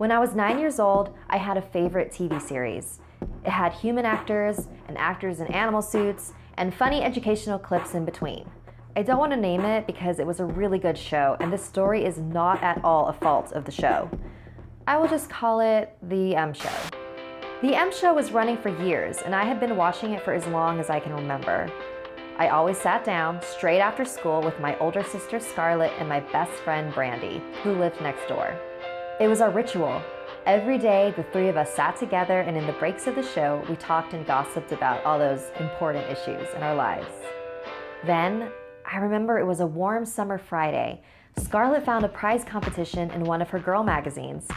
When I was 9 years old, I had a favorite TV series. It had human actors and actors in animal suits and funny educational clips in between. I don't want to name it because it was a really good show and this story is not at all a fault of the show. I will just call it The M Show. The M Show was running for years and I had been watching it for as long as I can remember. I always sat down straight after school with my older sister Scarlett and my best friend Brandy, who lived next door. It was our ritual. Every day, the three of us sat together and in the breaks of the show, we talked and gossiped about all those important issues in our lives. Then, I remember it was a warm summer Friday. Scarlett found a prize competition in one of her girl magazines.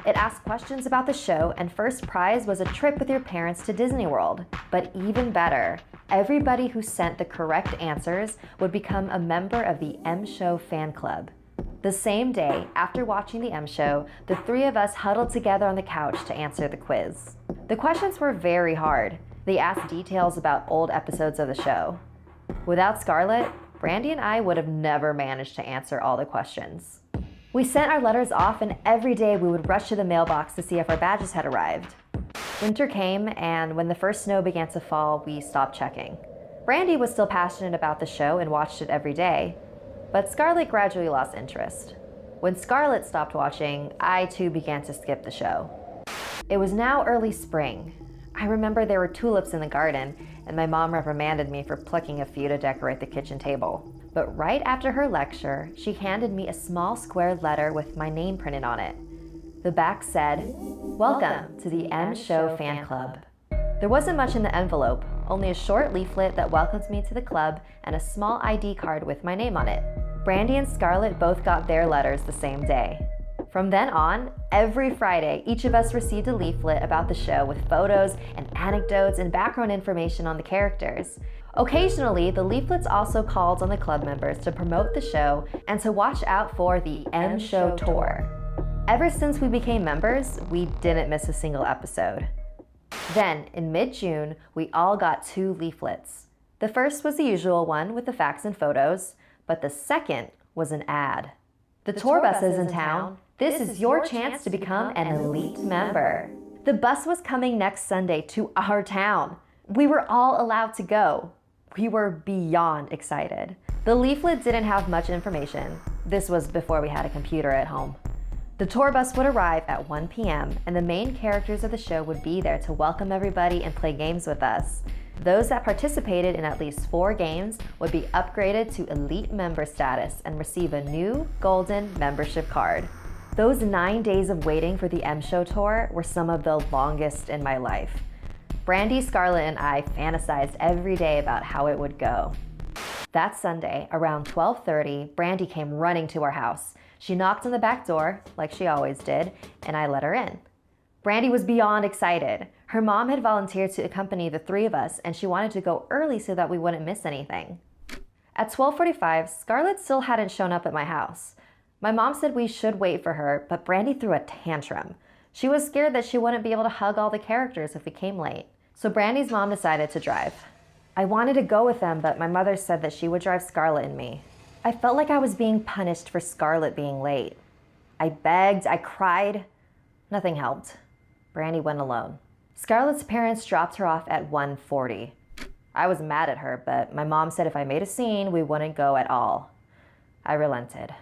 It asked questions about the show, and first prize was a trip with your parents to Disney World. But even better, everybody who sent the correct answers would become a member of the M Show fan club. The same day, after watching the M Show, the three of us huddled together on the couch to answer the quiz. The questions were very hard. They asked details about old episodes of the show. Without Scarlett, Brandy and I would have never managed to answer all the questions. We sent our letters off and every day we would rush to the mailbox to see if our badges had arrived. Winter came and when the first snow began to fall, we stopped checking. Brandy was still passionate about the show and watched it every day. But Scarlett gradually lost interest. When Scarlett stopped watching, I too began to skip the show. It was now early spring. I remember there were tulips in the garden, and my mom reprimanded me for plucking a few to decorate the kitchen table. But right after her lecture, she handed me a small square letter with my name printed on it. The back said, "Welcome to the M Show fan club." There wasn't much in the envelope, only a short leaflet that welcomed me to the club and a small ID card with my name on it. Brandy and Scarlett both got their letters the same day. From then on, every Friday, each of us received a leaflet about the show with photos and anecdotes and background information on the characters. Occasionally, the leaflets also called on the club members to promote the show and to watch out for the M Show tour. Ever since we became members, we didn't miss a single episode. Then, in mid-June, we all got 2 leaflets. The first was the usual one with the facts and photos, but the second was an ad. The tour bus is in town. This is your chance to become an elite member. The bus was coming next Sunday to our town. We were all allowed to go. We were beyond excited. The leaflet didn't have much information. This was before we had a computer at home. The tour bus would arrive at 1 p.m. and the main characters of the show would be there to welcome everybody and play games with us. Those that participated in at least 4 games would be upgraded to elite member status and receive a new golden membership card. Those 9 days of waiting for the M Show tour were some of the longest in my life. Brandy, Scarlett, and I fantasized every day about how it would go. That Sunday, around 12:30, Brandy came running to our house. She knocked on the back door, like she always did, and I let her in. Brandy was beyond excited. Her mom had volunteered to accompany the 3 of us, and she wanted to go early so that we wouldn't miss anything. At 12:45, Scarlett still hadn't shown up at my house. My mom said we should wait for her, but Brandy threw a tantrum. She was scared that she wouldn't be able to hug all the characters if we came late. So Brandy's mom decided to drive. I wanted to go with them, but my mother said that she would drive Scarlett and me. I felt like I was being punished for Scarlett being late. I begged, I cried. Nothing helped. Brandy went alone. Scarlett's parents dropped her off at 1:40. I was mad at her, but my mom said if I made a scene, we wouldn't go at all. I relented.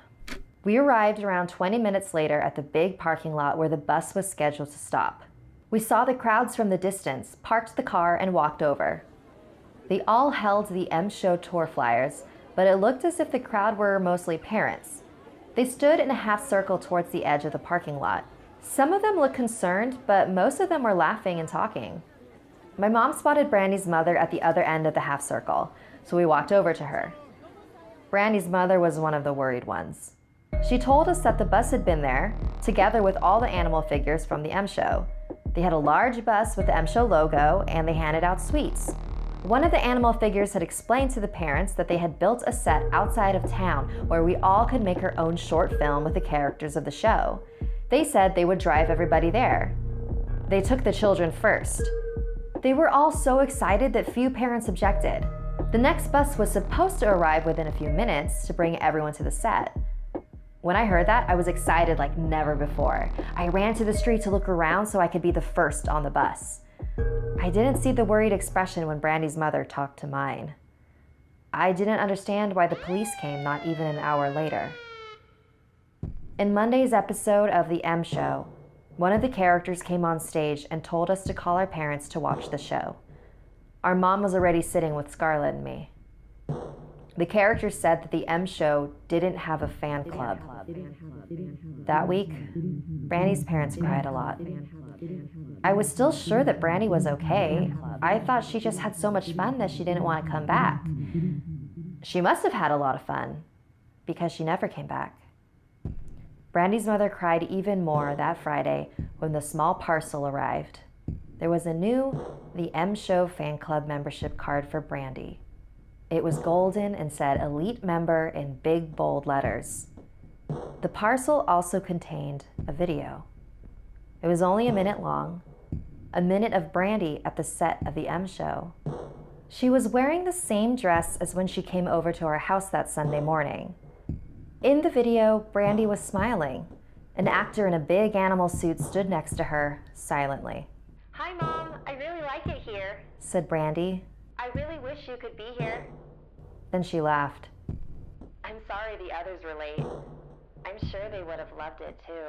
We arrived around 20 minutes later at the big parking lot where the bus was scheduled to stop. We saw the crowds from the distance, parked the car, and walked over. They all held the M Show tour flyers, but it looked as if the crowd were mostly parents. They stood in a half circle towards the edge of the parking lot. Some of them looked concerned, but most of them were laughing and talking. My mom spotted Brandy's mother at the other end of the half circle, so we walked over to her. Brandy's mother was one of the worried ones. She told us that the bus had been there, together with all the animal figures from the M Show. They had a large bus with the M Show logo, and they handed out sweets. One of the animal figures had explained to the parents that they had built a set outside of town where we all could make our own short film with the characters of the show. They said they would drive everybody there. They took the children first. They were all so excited that few parents objected. The next bus was supposed to arrive within a few minutes to bring everyone to the set. When I heard that, I was excited like never before. I ran to the street to look around so I could be the first on the bus. I didn't see the worried expression when Brandy's mother talked to mine. I didn't understand why the police came not even an hour later. In Monday's episode of The M Show, one of the characters came on stage and told us to call our parents to watch the show. Our mom was already sitting with Scarlett and me. The character said that The M Show didn't have a fan club. That week, Brandy's parents cried a lot. I was still sure that Brandy was okay. I thought she just had so much fun that she didn't want to come back. She must have had a lot of fun, because she never came back. Brandy's mother cried even more that Friday when the small parcel arrived. There was a new The M Show fan club membership card for Brandy. It was golden and said Elite Member in big bold letters. The parcel also contained a video. It was only a minute long, a minute of Brandy at the set of The M Show. She was wearing the same dress as when she came over to our house that Sunday morning. In the video, Brandy was smiling. An actor in a big animal suit stood next to her, silently. "Hi, Mom. I really like it here," said Brandy. "I really wish you could be here." Then she laughed. "I'm sorry the others were late. I'm sure they would have loved it too."